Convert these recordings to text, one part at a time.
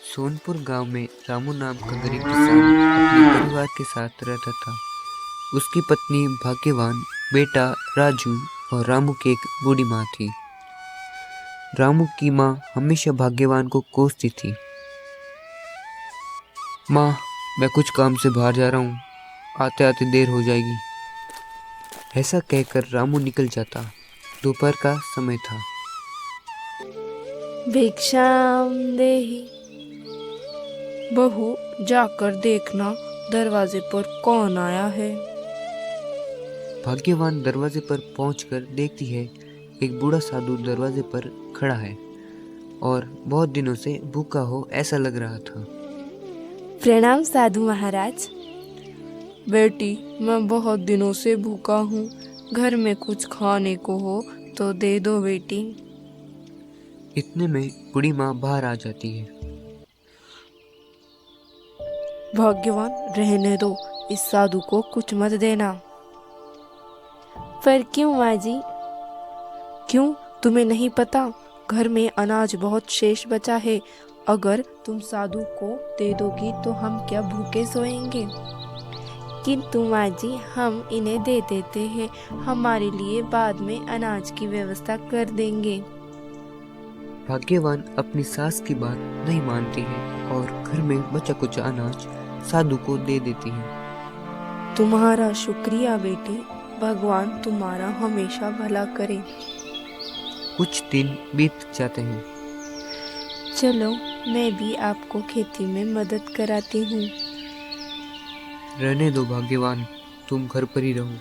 सोनपुर गांव में रामू नाम का गरीब किसान अपने परिवार के साथ रहता था। उसकी पत्नी भाग्यवान, बेटा राजू और रामू की एक बूढ़ी माँ थी। रामू की माँ हमेशा भाग्यवान को कोसती थी। माँ, मैं कुछ काम से बाहर जा रहा हूँ, आते आते देर हो जाएगी। ऐसा कहकर रामू निकल जाता। दोपहर का समय था। भिक्षाम देहि। बहू, जाकर देखना दरवाजे पर कौन आया है। भाग्यवान दरवाजे पर पहुंचकर देखती है, एक बूढ़ा साधु दरवाजे पर खड़ा है और बहुत दिनों से भूखा हो ऐसा लग रहा था। प्रणाम साधु महाराज। बेटी, मैं बहुत दिनों से भूखा हूँ। घर में कुछ खाने को हो तो दे दो बेटी। इतने में बूढ़ी माँ बाहर आ जाती है। भाग्यवान, रहने दो, इस साधु को कुछ मत देना। पर क्यों माँ जी? क्यों, तुम्हें नहीं पता? घर में अनाज बहुत शेष बचा है। अगर तुम साधु को दे दोगी तो हम क्या भूखे सोएंगे? किंतु माँ जी, हम इन्हें दे देते हैं, हमारे लिए बाद में अनाज की व्यवस्था कर देंगे। भाग्यवान अपनी सास की बात नहीं मानती है और घर में बचा कुछ अनाज साधु को दे देती है। तुम्हारा शुक्रिया बेटी, भगवान तुम्हारा हमेशा भला करे। कुछ दिन बीत जाते हैं। चलो, मैं भी आपको खेती में मदद कराती हूँ। रहने दो भाग्यवान, तुम घर पर ही रहो।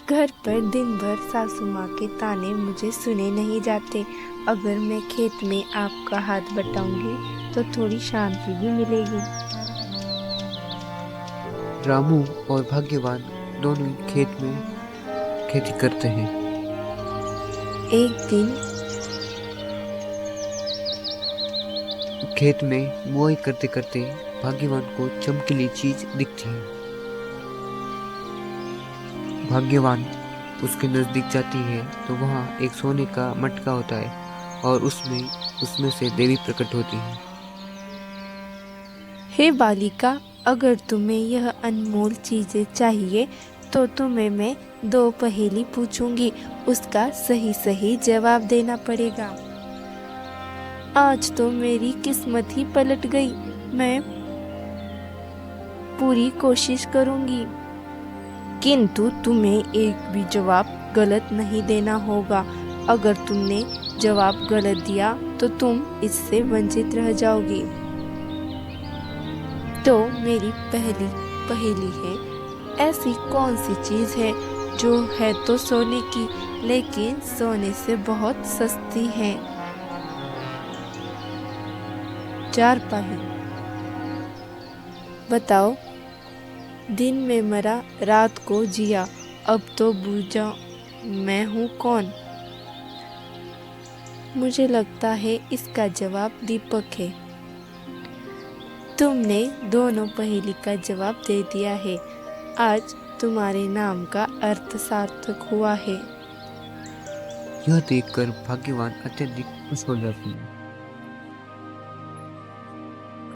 घर पर दिन भर सासू माँ के ताने मुझे सुने नहीं जाते। अगर मैं खेत में आपका हाथ बटाऊंगी तो थोड़ी शांति भी मिलेगी। रामू और भाग्यवान दोनों खेत में खेती करते हैं। एक दिन खेत में बुआई करते करते भाग्यवान को चमकीली चीज दिखती है। भाग्यवान उसके नजदीक जाती है तो वहाँ एक सोने का मटका होता है और उसमें से देवी प्रकट होती है। हे बालिका, अगर तुम्हें यह अनमोल चीजें चाहिए तो तुम्हें मैं 2 पहेली पूछूंगी, उसका सही सही जवाब देना पड़ेगा। आज तो मेरी किस्मत ही पलट गई। मैं पूरी कोशिश करूंगी, किंतु तुम्हें एक भी जवाब गलत नहीं देना होगा। अगर तुमने जवाब गलत दिया तो तुम इससे वंचित रह जाओगी। तो मेरी पहली पहेली है, ऐसी कौन सी चीज है जो है तो सोने की लेकिन सोने से बहुत सस्ती है? 4 पहेली। बताओ। दिन में मरा, रात को जिया, अब तो बूझा मैं हूँ कौन? मुझे लगता है इसका जवाब दीपक है। तुमने दोनों पहेली का जवाब दे दिया है। आज तुम्हारे नाम का अर्थ सार्थक हुआ है। यह देखकर भाग्यवान अत्यधिक खुश हो जाती है।